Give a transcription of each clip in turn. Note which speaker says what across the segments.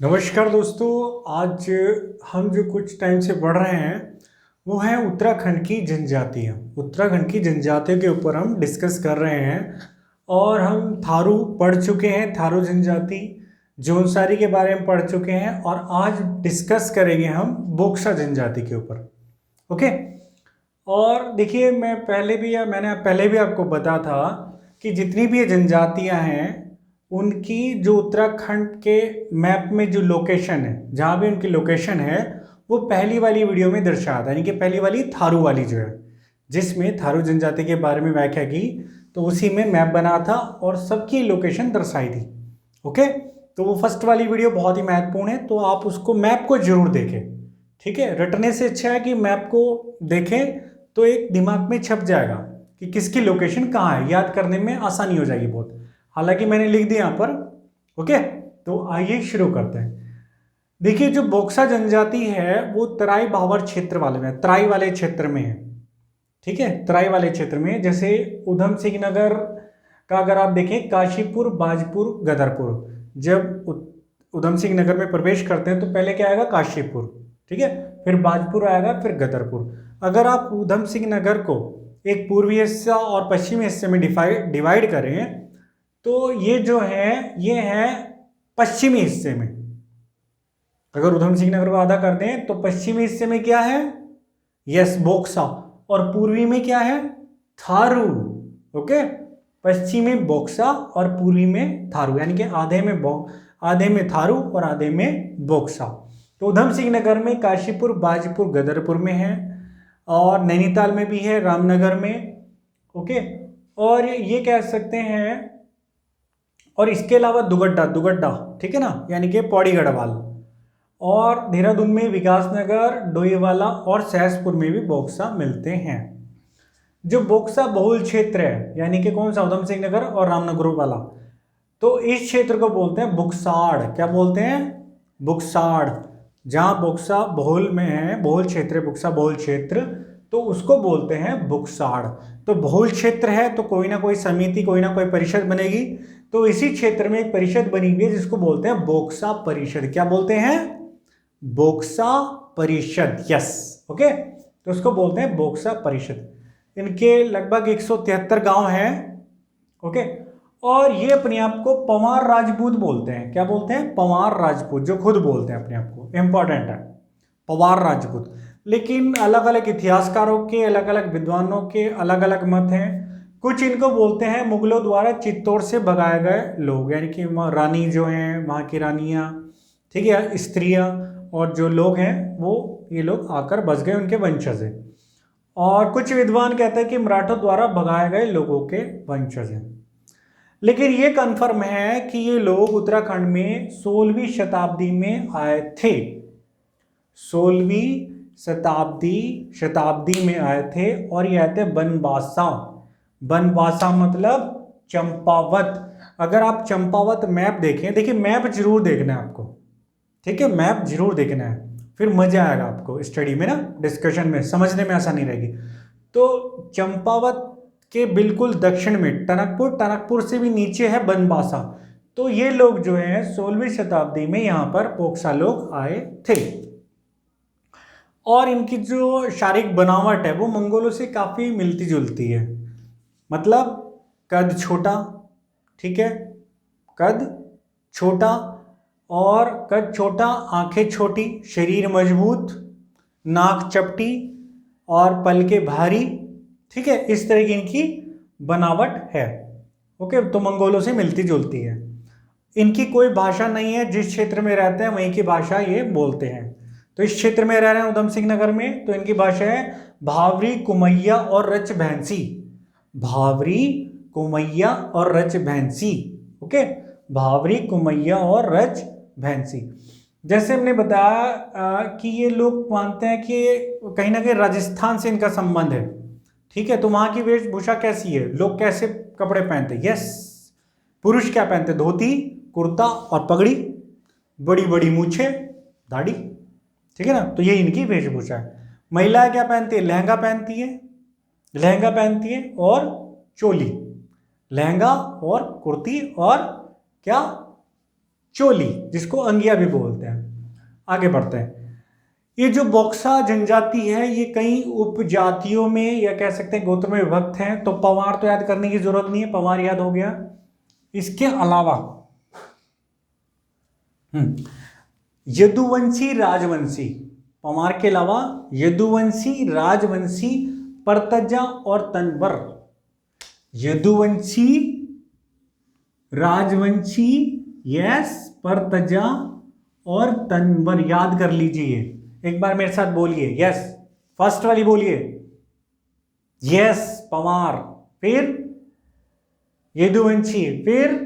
Speaker 1: नमस्कार दोस्तों। आज हम जो कुछ टाइम से पढ़ रहे हैं वो है उत्तराखंड की जनजातियाँ। उत्तराखंड की जनजातियों के ऊपर हम डिस्कस कर रहे हैं और हम थारू पढ़ चुके हैं, थारू जनजाति, जौनसारी के बारे में पढ़ चुके हैं और आज डिस्कस करेंगे हम बोक्सा जनजाति के ऊपर। ओके। और देखिए मैंने पहले भी आपको बता था कि जितनी भी ये जनजातियाँ हैं उनकी जो उत्तराखंड के मैप में जो लोकेशन है, जहाँ भी उनकी लोकेशन है, वो पहली वाली वीडियो में दर्शाया था, यानी कि पहली वाली थारू वाली जो है, जिसमें थारू जनजाति के बारे में व्याख्या की, तो उसी में मैप बना था और सबकी लोकेशन दर्शाई थी। ओके, तो वो फर्स्ट वाली वीडियो बहुत ही महत्वपूर्ण है, तो आप उसको मैप को जरूर देखें। ठीक है, रटने से अच्छा है कि मैप को देखें तो एक दिमाग में छप जाएगा कि किसकी लोकेशन कहाँ है, याद करने में आसानी हो जाएगी बहुत। हालांकि मैंने लिख दिया यहाँ पर। ओके, तो आइए शुरू करते हैं। देखिए, जो बोक्सा जनजाति है वो तराई भावर क्षेत्र वाले में, तराई वाले क्षेत्र में है। ठीक है, तराई वाले क्षेत्र में, जैसे उधम सिंह नगर का अगर आप देखें, काशीपुर, बाजपुर, गदरपुर, जब उधम सिंह नगर में प्रवेश करते हैं तो पहले क्या आएगा, काशीपुर, ठीक है, फिर बाजपुर आएगा, फिर गदरपुर। अगर आप उधम सिंह नगर को एक पूर्वी हिस्सा और पश्चिमी हिस्से में डिवाइड करें तो ये जो है ये है पश्चिमी हिस्से में। अगर उधम सिंह नगर को आधा कर दें तो पश्चिमी हिस्से में क्या है, यस, बोक्सा, और पूर्वी में क्या है, थारू। ओके, पश्चिमी बोक्सा और पूर्वी में थारू, यानी कि आधे में थारू और आधे में बोक्सा। तो उधम सिंह नगर में काशीपुर, बाजपुर, गदरपुर में है, और नैनीताल में भी है, रामनगर में। ओके, और ये कह सकते हैं, और इसके अलावा दुगड्डा, ठीक है ना, यानी कि पौड़ी गढ़वाल, और देहरादून में विकासनगर, डोईवाला और सहसपुर में भी बोक्सा मिलते हैं। जो बोक्सा बहुल क्षेत्र है, यानी कि कौन सा, उधम सिंह नगर और रामनगर वाला, तो इस क्षेत्र को बोलते हैं बुक्साड़। क्या बोलते हैं, बुक्साड़। जहां बोक्सा बहुल में है, बहुल क्षेत्र, बुक्सा बहुल क्षेत्र, तो उसको बोलते हैं बुक्साड़। तो बहुल क्षेत्र है तो कोई ना कोई समिति, कोई ना कोई परिषद बनेगी। तो इसी क्षेत्र में एक परिषद बनी हुई है जिसको बोलते हैं बोक्सा परिषद। क्या बोलते हैं, बोक्सा परिषद, यस। ओके, तो उसको बोलते हैं बोक्सा परिषद। इनके लगभग 173 गांव हैं। ओके, और ये अपने आप को पंवार राजपूत बोलते हैं। क्या बोलते हैं, पंवार राजपूत, जो खुद बोलते हैं अपने आप को, इंपॉर्टेंट है, पंवार राजपूत। लेकिन अलग अलग इतिहासकारों के, अलग अलग विद्वानों के अलग अलग मत हैं। कुछ इनको बोलते हैं मुगलों द्वारा चित्तौड़ से भगाए गए लोग, यानी कि रानी जो हैं, वहाँ की रानियाँ, ठीक है, स्त्रियाँ, और जो लोग हैं वो, ये लोग आकर बस गए, उनके वंशज हैं। और कुछ विद्वान कहते हैं कि मराठों द्वारा भगाए गए लोगों के वंशज हैं। लेकिन ये कन्फर्म है कि ये लोग उत्तराखंड में 16वीं शताब्दी में आए थे। 16वीं शताब्दी में आए थे, और ये आए थे बनबासा। बनबासा मतलब चंपावत। अगर आप चंपावत मैप देखें, देखिए मैप जरूर देखना है आपको, ठीक है, मैप जरूर देखना है, फिर मजा आएगा आपको स्टडी में ना, डिस्कशन में समझने में आसानी रहेगी। तो चंपावत के बिल्कुल दक्षिण में टनकपुर से भी नीचे है बनबासा। तो ये लोग जो हैं 16वीं शताब्दी में यहाँ पर बोक्सा लोग आए थे, और इनकी जो शारीरिक बनावट है वो मंगोलों से काफ़ी मिलती जुलती है। मतलब कद छोटा, ठीक है, कद छोटा, और कद छोटा, आंखें छोटी, शरीर मजबूत, नाक चपटी और पलके भारी, ठीक है, इस तरह की इनकी बनावट है। ओके, तो मंगोलों से मिलती जुलती है। इनकी कोई भाषा नहीं है, जिस क्षेत्र में रहते हैं वहीं की भाषा ये बोलते हैं। तो इस क्षेत्र में रह रहे हैं उधम सिंह नगर में, तो इनकी भाषा है भावरी, कुमैया और रच भैंसी। भावरी, कुमैया और रच भैंसी। ओके, भावरी, कुमैया और रच भैंसी। जैसे हमने बताया कि ये लोग मानते हैं कि कहीं ना कहीं राजस्थान से इनका संबंध है, ठीक है। तो वहां की वेशभूषा कैसी है, लोग कैसे कपड़े पहनते हैं, यस, पुरुष क्या पहनते हैं, धोती, कुर्ता और पगड़ी, बड़ी बड़ी मूछे, दाढ़ी, ठीक है ना, तो ये इनकी वेशभूषा है। महिलाएं क्या पहनती है, लहंगा पहनती है, लहंगा पहनती है और चोली, लहंगा और कुर्ती और क्या, चोली, जिसको अंगिया भी बोलते हैं। आगे बढ़ते हैं। ये जो बॉक्सा जनजाति है ये कई उपजातियों में या कह सकते हैं गोत्र में विभक्त हैं। तो पवार तो याद करने की जरूरत नहीं है, पवार याद हो गया। इसके अलावा यदुवंशी राजवंशी, पवार के अलावा यदुवंशी राजवंशी परतजा और तंवर। यदुवंशी राजवंशी यस परतजा और तंवर याद कर लीजिए। एक बार मेरे साथ बोलिए यस, फर्स्ट वाली बोलिए यस पवार, फिर यदुवंशी, फिर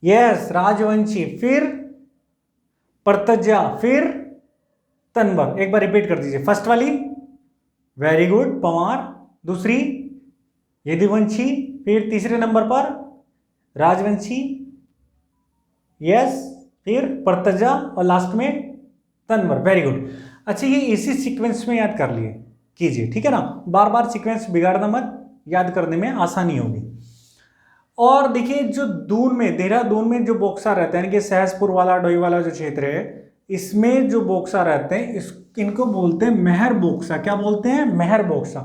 Speaker 1: यस राजवंशी, फिर परतजा, फिर तंवर। एक बार रिपीट कर दीजिए। फर्स्ट वाली वेरी गुड पवार, दूसरी यदुवंशी, फिर तीसरे नंबर पर राजवंशी यस, फिर परतजा और लास्ट में तंवर। Very good. अच्छा ये इसी सीक्वेंस में याद कर लिए कीजिए, ठीक है ना, बार बार सीक्वेंस बिगाड़ना मत, याद करने में आसानी होगी। और देखिए जो दून में, देहरादून में जो बोक्सा रहते हैं, यानी कि सहसपुर वाला डोई वाला जो क्षेत्र है, इसमें जो बोक्सा रहते हैं इनको बोलते हैं मेहर बोक्सा। क्या बोलते हैं? मेहर बोक्सा।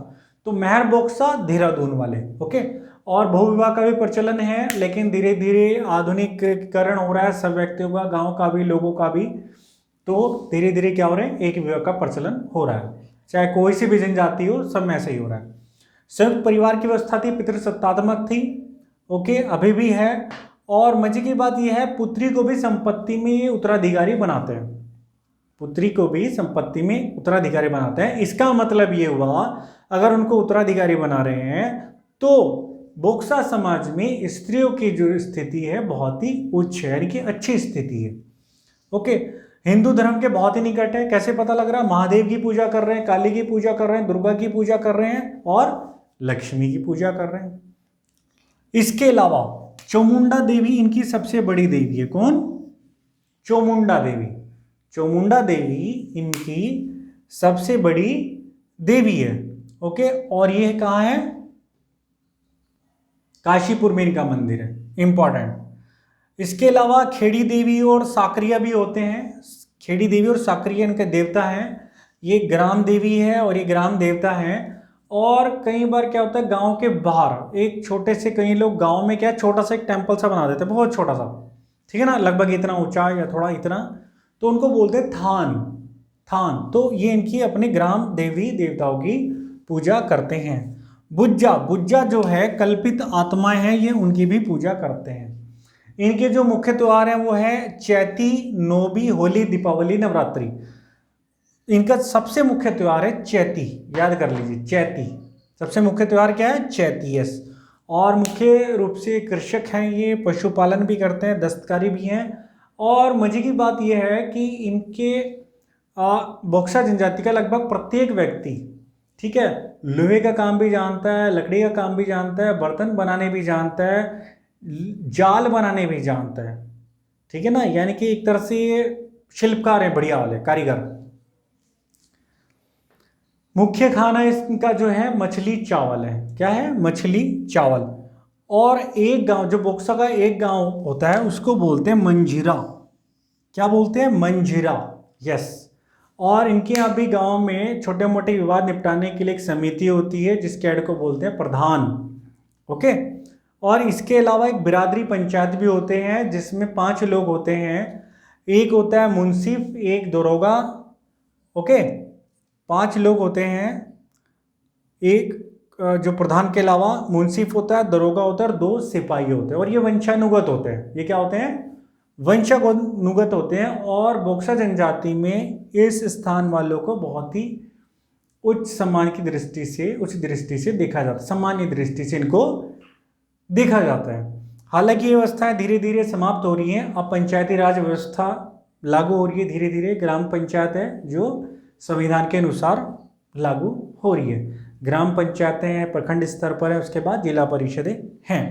Speaker 1: तो मेहर बोक्सा देहरादून वाले, ओके। और बहुविवाह का भी प्रचलन है, लेकिन धीरे धीरे आधुनिकीकरण हो रहा है, सब व्यक्तियों का, गांव का भी, लोगों का भी। तो धीरे धीरे क्या हो रहा है, एक विवाह का प्रचलन हो रहा है, चाहे कोई सी भी जनजाति हो, सब में ऐसा ही हो रहा है। संयुक्त परिवार की व्यवस्था थी, पितृसत्तात्मक थी, ओके, अभी भी है। और मजे की बात यह है, पुत्री को भी संपत्ति में उत्तराधिकारी बनाते हैं, पुत्री को भी संपत्ति में उत्तराधिकारी बनाते हैं। इसका मतलब ये हुआ, अगर उनको उत्तराधिकारी बना रहे हैं तो बोक्सा समाज में स्त्रियों की जो स्थिति है बहुत ही उच्च है, यानी कि अच्छी स्थिति है, ओके। हिंदू धर्म के बहुत ही निकट है। कैसे पता लग रहा है? महादेव की पूजा कर रहे हैं, काली की पूजा कर रहे हैं, दुर्गा की पूजा कर रहे हैं और लक्ष्मी की पूजा कर रहे हैं। इसके अलावा चामुंडा देवी इनकी सबसे बड़ी देवी है। कौन? चामुंडा देवी। चामुंडा देवी इनकी सबसे बड़ी देवी है, ओके। और ये कहाँ है? काशीपुर में इनका मंदिर है, इंपॉर्टेंट। इसके अलावा खेड़ी देवी और साकरिया भी होते हैं। खेड़ी देवी और साकरिया इनके देवता हैं। ये ग्राम देवी है और ये ग्राम देवता है। और कई बार क्या होता है, गांव के बाहर एक छोटे से, कई लोग गांव में क्या छोटा सा एक टेम्पल सा बना देते हैं, बहुत छोटा सा, ठीक है ना, लगभग इतना ऊंचा या थोड़ा इतना, तो उनको बोलते हैं थान। थान, तो ये इनकी अपने ग्राम देवी देवताओं की पूजा करते हैं। बुज्जा, बुज्जा जो है कल्पित आत्माएं हैं, ये उनकी भी पूजा करते हैं। इनके जो मुख्य त्योहार हैं वो है चैती, नोबी, होली, दीपावली, नवरात्रि। इनका सबसे मुख्य त्योहार है चैती, याद कर लीजिए, चैती सबसे मुख्य त्योहार क्या है? चैती, यस। और मुख्य रूप से कृषक हैं ये, पशुपालन भी करते हैं, दस्तकारी भी हैं। और मजे की बात यह है कि इनके बोक्सा जनजाति का लगभग प्रत्येक व्यक्ति, ठीक है, लोहे का काम भी जानता है, लकड़ी का काम भी जानता है, बर्तन बनाने भी जानता है, जाल बनाने भी जानता है, ठीक है ना, यानी कि एक तरह से शिल्पकार है, बढ़िया वाले कारीगर। मुख्य खाना इसका जो है मछली चावल है। क्या है? मछली चावल। और एक गांव, जो बोक्सा का एक गांव होता है उसको बोलते हैं मंजीरा। क्या बोलते हैं? मंजीरा, यस। और इनके यहाँ भी गांव में छोटे मोटे विवाद निपटाने के लिए एक समिति होती है जिसके हेड को बोलते हैं प्रधान, ओके। और इसके अलावा एक बिरादरी पंचायत भी होते हैं जिसमें 5 लोग होते हैं। एक होता है मुंसिफ, एक दरोगा, ओके, 5 लोग होते हैं। एक जो प्रधान के अलावा मुंसिफ होता है, दरोगा होता है और 2 सिपाही होते हैं। और ये वंशानुगत होते हैं। ये क्या होते हैं? वंशानुगत होते हैं। और बोक्सा जनजाति में इस स्थान वालों को बहुत ही उच्च सम्मान की दृष्टि से, उच्च दृष्टि से देखा जाता है, सामान्य दृष्टि से इनको देखा जाता है। हालांकि ये व्यवस्थाएं धीरे धीरे समाप्त हो रही हैं। अब पंचायती राज व्यवस्था लागू हो रही है धीरे धीरे। ग्राम पंचायत है जो संविधान के अनुसार लागू हो रही है। ग्राम पंचायतें हैं, प्रखंड स्तर पर है, उसके बाद जिला परिषदें हैं,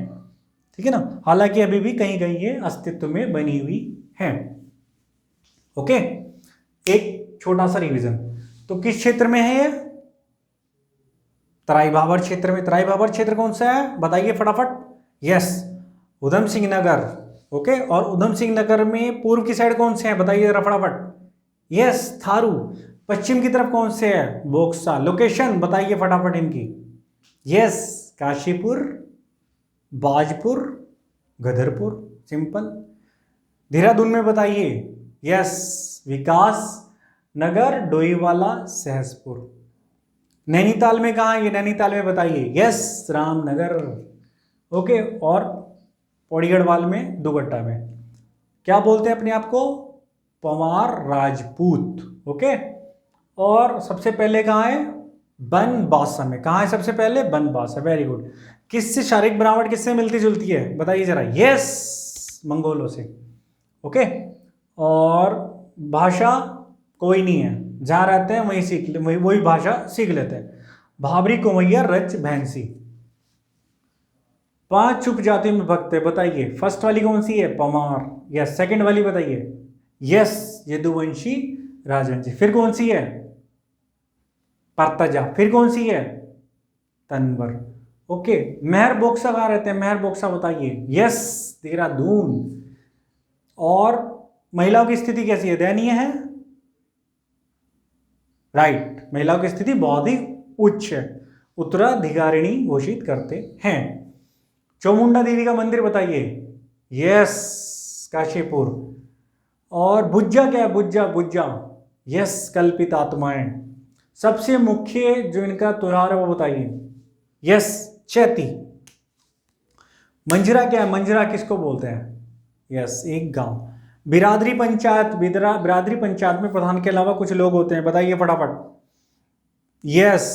Speaker 1: ठीक है ना। हालांकि अभी भी कहीं कहीं ये अस्तित्व में बनी हुई हैं, ओके। एक छोटा सा रिवीजन, तो किस क्षेत्र में है ये? तराई भाबर क्षेत्र में। तराई भाबर क्षेत्र कौन सा है? बताइए फटाफट। यस, उधम सिंह नगर, ओके, और उधम सिंह नगर में पूर्व की साइड कौन से है बताइए जरा फटाफट। यस, थारू। पश्चिम की तरफ कौन से है? बोक्सा। लोकेशन बताइए फटाफट इनकी। Yes, Kashipur, Bajpur, Gadarpur, simple. देहरादून में बताइए। यस, विकास नगर, डोईवाला, सहसपुर। नैनीताल में कहाँ है ये? नैनीताल में बताइए। यस, रामनगर। ओके, और पौड़ी गढ़वाल में दुगट्टा में क्या बोलते हैं अपने आप को? पवार राजपूत। ओके, और सबसे पहले कहाँ है? बनबासा में। कहाँ है सबसे पहले? बनबासा। Very good. किससे शारीरिक बनावट किससे मिलती जुलती है बताइए जरा। यस, मंगोलों से। ओके, और भाषा कोई नहीं है, जहाँ रहते हैं वहीं सीख वही भाषा सीख लेते हैं। भाबरी, कुमैया, रच, भैंसी। 5 उपजातियों में भक्त है बताइए। फर्स्ट वाली कौन सी है? पमार। यस। सेकंड वाली बताइए। यस, यदुवंशी, राजवंशी। फिर कौन सी है? परतजा। फिर कौन सी है? तनवर। ओके, मेहर बोक्सा कहाँ रहते हैं? मेहर बोक्सा बताइए। यस, देहरादून। और महिलाओं की स्थिति कैसी है? दयनीय है? राइट, महिलाओं की स्थिति बहुत ही उच्च है, उत्तराधिकारिणी घोषित करते हैं। चामुंडा देवी का मंदिर बताइए। यस, काशीपुर। और बुज्जा क्या है? बुज्जा, बुज्जा। यस, कल्पित आत्माएं। सबसे मुख्य जो इनका त्योहार है वो बताइए। यस, चैती। मंजरा क्या है? मंजरा किसको बोलते हैं? यस, एक गांव। बिरादरी पंचायत, बिरादरी पंचायत में प्रधान के अलावा कुछ लोग होते हैं बताइए फटाफट। यस,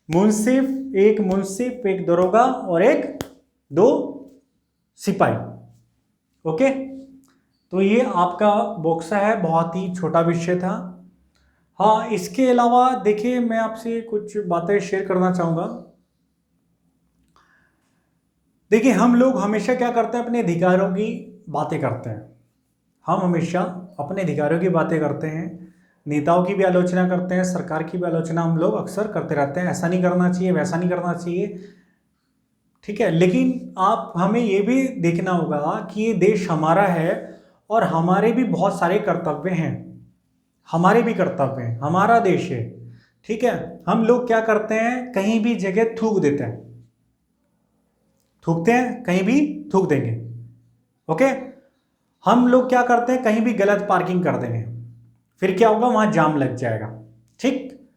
Speaker 1: मुंसिफ, एक मुंसिफ, एक दरोगा और एक 2 सिपाही। ओके, तो ये आपका बोक्सा है, बहुत ही छोटा विषय था। हाँ, इसके अलावा देखिए मैं आपसे कुछ बातें शेयर करना चाहूँगा। देखिए, हम लोग हमेशा क्या करते हैं? अपने अधिकारों की बातें करते हैं। हम हमेशा अपने अधिकारों की बातें करते हैं, नेताओं की भी आलोचना करते हैं, सरकार की भी आलोचना हम लोग अक्सर करते रहते हैं। ऐसा नहीं करना चाहिए, वैसा नहीं करना चाहिए, ठीक है। लेकिन आप हमें ये भी देखना होगा कि ये देश हमारा है और हमारे भी बहुत सारे कर्तव्य हैं। हमारे भी कर्तव्य हैं, हमारा देश है, ठीक है। हम लोग क्या करते हैं? कहीं भी जगह थूक देते हैं, थूकते हैं, कहीं भी थूक देंगे। ओके, हम लोग क्या करते हैं? कहीं भी गलत पार्किंग कर देंगे, फिर क्या होगा? वहां जाम लग जाएगा, ठीक।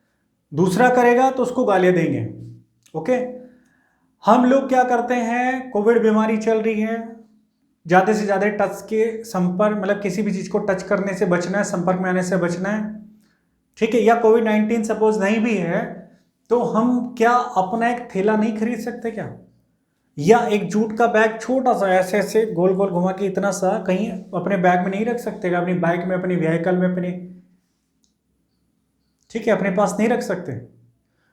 Speaker 1: दूसरा करेगा तो उसको गालियां देंगे। ओके, हम लोग क्या करते हैं? कोविड बीमारी चल रही है, ज़्यादा से ज़्यादा टच के संपर्क, मतलब किसी भी चीज़ को टच करने से बचना है, संपर्क में आने से बचना है, ठीक है। या कोविड-19 सपोज नहीं भी है तो हम क्या अपना एक थैला नहीं खरीद सकते क्या? या एक जूट का बैग छोटा सा ऐसे ऐसे गोल गोल घुमा के इतना सा कहीं अपने बैग में नहीं रख सकते क्या? अपनी बाइक में, अपनी व्हीकल में, अपने, ठीक है, अपने पास नहीं रख सकते।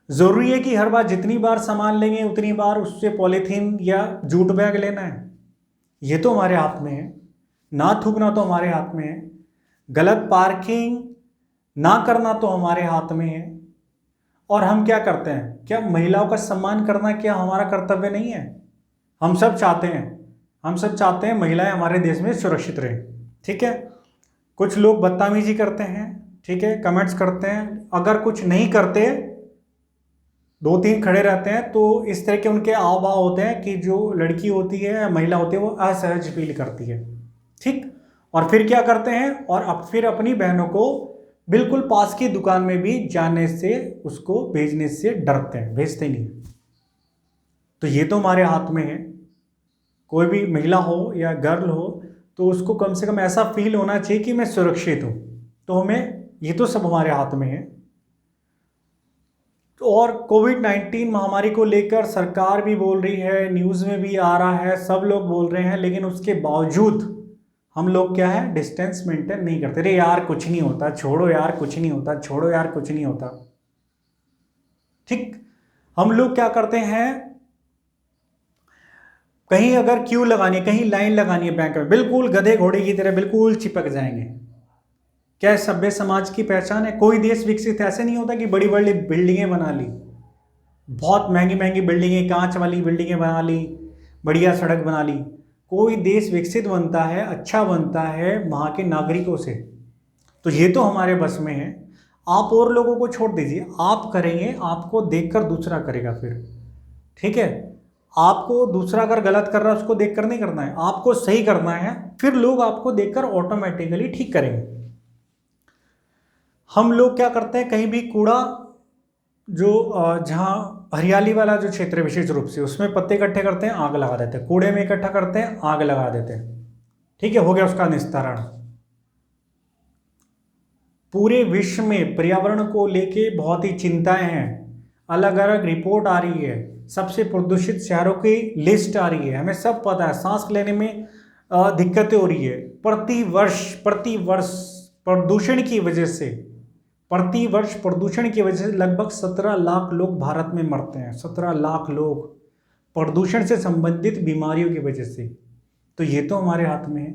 Speaker 1: जरूरी है कि हर बार जितनी बार सामान लेंगे उतनी बार उससे पॉलीथीन या जूट बैग लेना है? ये तो हमारे हाथ में है। ना थूकना तो हमारे हाथ में है, गलत पार्किंग ना करना तो हमारे हाथ में है। और हम क्या करते हैं? क्या महिलाओं का सम्मान करना क्या हमारा कर्तव्य नहीं है? हम सब चाहते हैं, हम सब चाहते हैं महिलाएं हमारे देश में सुरक्षित रहें, ठीक है। कुछ लोग बदतमीजी करते हैं, ठीक है, कमेंट्स करते हैं, अगर कुछ नहीं करते 2-3 खड़े रहते हैं तो इस तरह के उनके हाव भाव होते हैं कि जो लड़की होती है, महिला होती है, वो असहज फील करती है, ठीक। और फिर क्या करते हैं? और अब फिर अपनी बहनों को बिल्कुल पास की दुकान में भी जाने से, उसको भेजने से डरते हैं, भेजते नहीं। तो ये तो हमारे हाथ में है। कोई भी महिला हो या गर्ल हो तो उसको कम से कम ऐसा फील होना चाहिए कि मैं सुरक्षित हूँ। तो हमें, ये तो सब हमारे हाथ में है। और कोविड-19 महामारी को लेकर सरकार भी बोल रही है, न्यूज़ में भी आ रहा है, सब लोग बोल रहे हैं, लेकिन उसके बावजूद हम लोग क्या है? डिस्टेंस मेंटेन नहीं करते। अरे यार कुछ नहीं होता, छोड़ो यार कुछ नहीं होता, छोड़ो यार कुछ नहीं होता, ठीक। हम लोग क्या करते हैं? कहीं अगर क्यू लगानी है, कहीं लाइन लगानी है बैंक में, बिल्कुल गधे घोड़े की तरह बिल्कुल चिपक जाएंगे। क्या सभ्य समाज की पहचान है? कोई देश विकसित ऐसे नहीं होता कि बड़ी बड़ी बिल्डिंगें बना ली, बहुत महंगी महंगी बिल्डिंगें, कांच वाली बिल्डिंगें बना ली, बढ़िया सड़क बना ली। कोई देश विकसित बनता है, अच्छा बनता है वहाँ के नागरिकों से। तो ये तो हमारे बस में है। आप और लोगों को छोड़ दीजिए, आप करेंगे, आपको देखकर दूसरा करेगा फिर। ठीक है, आपको दूसरा अगर गलत कर रहा है उसको देखकर नहीं करना है, आपको सही करना है, फिर लोग आपको देखकर ऑटोमेटिकली ठीक करेंगे। हम लोग क्या करते हैं, कहीं भी कूड़ा जो जहाँ हरियाली वाला जो क्षेत्र है विशेष रूप से, उसमें पत्ते इकट्ठे करते हैं, आग लगा देते हैं, कूड़े में इकट्ठा करते हैं, आग लगा देते हैं। ठीक है, हो गया उसका निस्तारण। पूरे विश्व में पर्यावरण को लेके बहुत ही चिंताएं हैं, अलग अलग रिपोर्ट आ रही है, सबसे प्रदूषित शहरों की लिस्ट आ रही है, हमें सब पता है, सांस लेने में दिक्कतें हो रही है। प्रतिवर्ष प्रदूषण की वजह से, प्रतिवर्ष प्रदूषण की वजह से लगभग 17 लाख लोग भारत में मरते हैं। 17 लाख लोग प्रदूषण से संबंधित बीमारियों की वजह से। तो ये तो हमारे हाथ में है।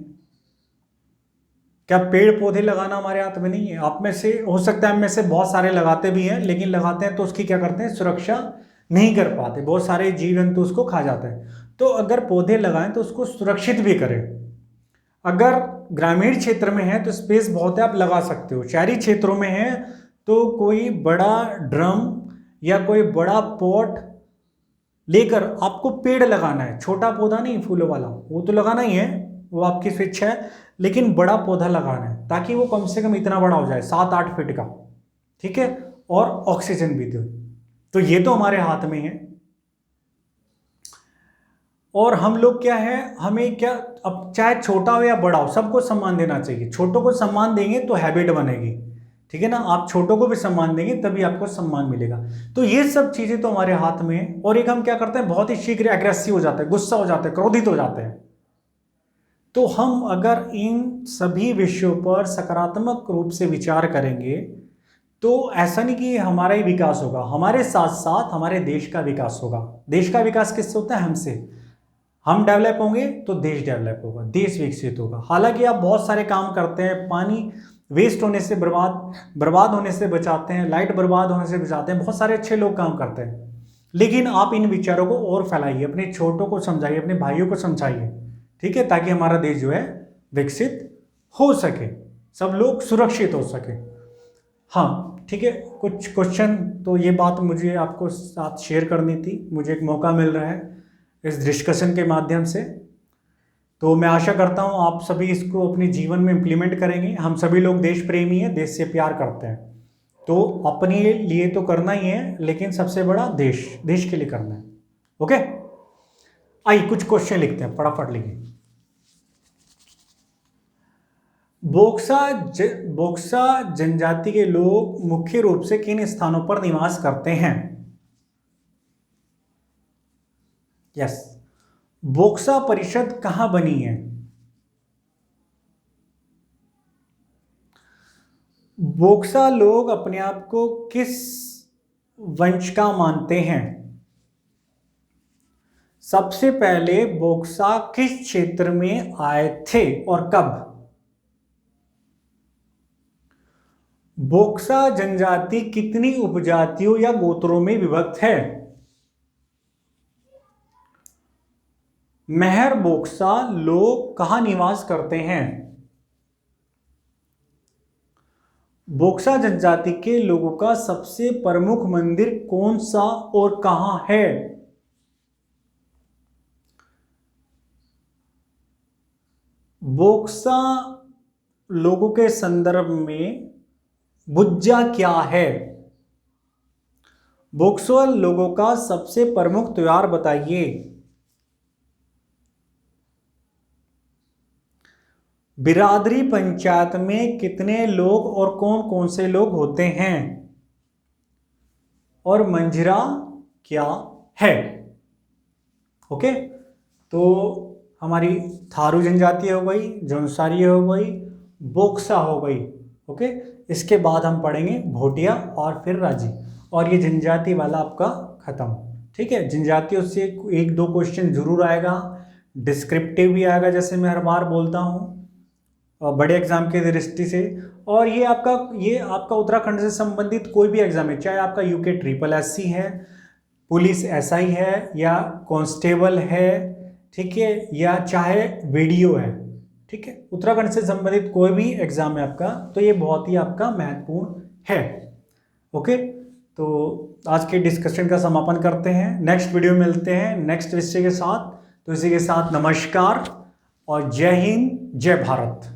Speaker 1: क्या पेड़ पौधे लगाना हमारे हाथ में नहीं है? आप में से हो सकता है, हम में से बहुत सारे लगाते भी हैं, लेकिन लगाते हैं तो उसकी क्या करते हैं, सुरक्षा नहीं कर पाते, बहुत सारे जीव जंतु उसको खा जाते हैं। तो अगर पौधे लगाएं तो उसको सुरक्षित भी करें। अगर ग्रामीण क्षेत्र में है तो स्पेस बहुत है, आप लगा सकते हो। शहरी क्षेत्रों में है तो कोई बड़ा ड्रम या कोई बड़ा पॉट लेकर आपको पेड़ लगाना है, छोटा पौधा नहीं फूलों वाला, वो तो लगाना ही है, वो आपकी स्वेच्छा है, लेकिन बड़ा पौधा लगाना है ताकि वो कम से कम इतना बड़ा हो जाए, 7-8 फीट का। ठीक है, और ऑक्सीजन भी दे। तो ये तो हमारे हाथ में है। और हम लोग क्या है, हमें क्या, अब चाहे छोटा हो या बड़ा हो, सबको सम्मान देना चाहिए। छोटों को सम्मान देंगे तो हैबिट बनेगी। ठीक है ना, आप छोटों को भी सम्मान देंगे तभी आपको सम्मान मिलेगा। तो ये सब चीजें तो हमारे हाथ में है। और एक हम क्या करते हैं, बहुत ही शीघ्र एग्रेसिव हो जाते हैं, गुस्सा हो जाते हैं, क्रोधित हो जाते हैं। तो हम अगर इन सभी विषयों पर सकारात्मक रूप से विचार करेंगे तो ऐसा नहीं कि हमारा ही विकास होगा, हमारे साथ साथ हमारे देश का विकास होगा। देश का विकास किससे होता है? हमसे। हम डेवलप होंगे तो देश डेवलप होगा, देश विकसित होगा। हालांकि आप बहुत सारे काम करते हैं, पानी वेस्ट होने से बर्बाद होने से बचाते हैं, लाइट बर्बाद होने से बचाते हैं, बहुत सारे अच्छे लोग काम करते हैं, लेकिन आप इन विचारों को और फैलाइए, अपने छोटों को समझाइए, अपने भाइयों को समझाइए। ठीक है, ताकि हमारा देश जो है विकसित हो सके, सब लोग सुरक्षित हो सके। हाँ ठीक है, कुछ क्वेश्चन, तो ये बात मुझे आपको साथ शेयर करनी थी, मुझे एक मौका मिल रहा है इस डिस्कशन के माध्यम से। तो मैं आशा करता हूँ आप सभी इसको अपने जीवन में इम्प्लीमेंट करेंगे। हम सभी लोग देश प्रेमी हैं, देश से प्यार करते हैं, तो अपने लिए तो करना ही है, लेकिन सबसे बड़ा देश के लिए करना है। ओके, आइए कुछ क्वेश्चन लिखते हैं, फटाफट लिखिए। बोक्सा जनजाति के लोग मुख्य रूप से किन स्थानों पर निवास करते हैं? यस, बोक्सा परिषद कहां बनी है? बोक्सा लोग अपने आप को किस वंश का मानते हैं? सबसे पहले बोक्सा किस क्षेत्र में आए थे और कब? बोक्सा जनजाति कितनी उपजातियों या गोत्रों में विभक्त है? मेहर बोक्सा लोग कहां निवास करते हैं? बोक्सा जनजाति के लोगों का सबसे प्रमुख मंदिर कौन सा और कहां है? बोक्सा लोगों के संदर्भ में बुज्जा क्या है? बोक्सा लोगों का सबसे प्रमुख त्योहार बताइए। बिरादरी पंचायत में कितने लोग और कौन कौन से लोग होते हैं? और मंझरा क्या है? ओके, तो हमारी थारू जनजाति हो गई, जौनसारी हो गई, बोक्सा हो गई। ओके, इसके बाद हम पढ़ेंगे भोटिया और फिर राजी, और ये जनजाति वाला आपका खत्म। ठीक है, जनजातियों से 1-2 क्वेश्चन जरूर आएगा, डिस्क्रिप्टिव भी आएगा, जैसे मैं हर बार बोलता हूँ, बड़े एग्जाम की दृष्टि से। और ये आपका उत्तराखंड से संबंधित कोई भी एग्जाम है, चाहे आपका UK SSS है, पुलिस SI है, या कांस्टेबल है, ठीक है, या चाहे वीडियो है, ठीक है, उत्तराखंड से संबंधित कोई भी एग्जाम है आपका, तो ये बहुत ही आपका महत्वपूर्ण है। ओके, तो आज के डिस्कशन का समापन करते हैं, नेक्स्ट वीडियो में मिलते हैं नेक्स्ट विषय के साथ। तो इसी के साथ नमस्कार और जय हिंद, जय भारत।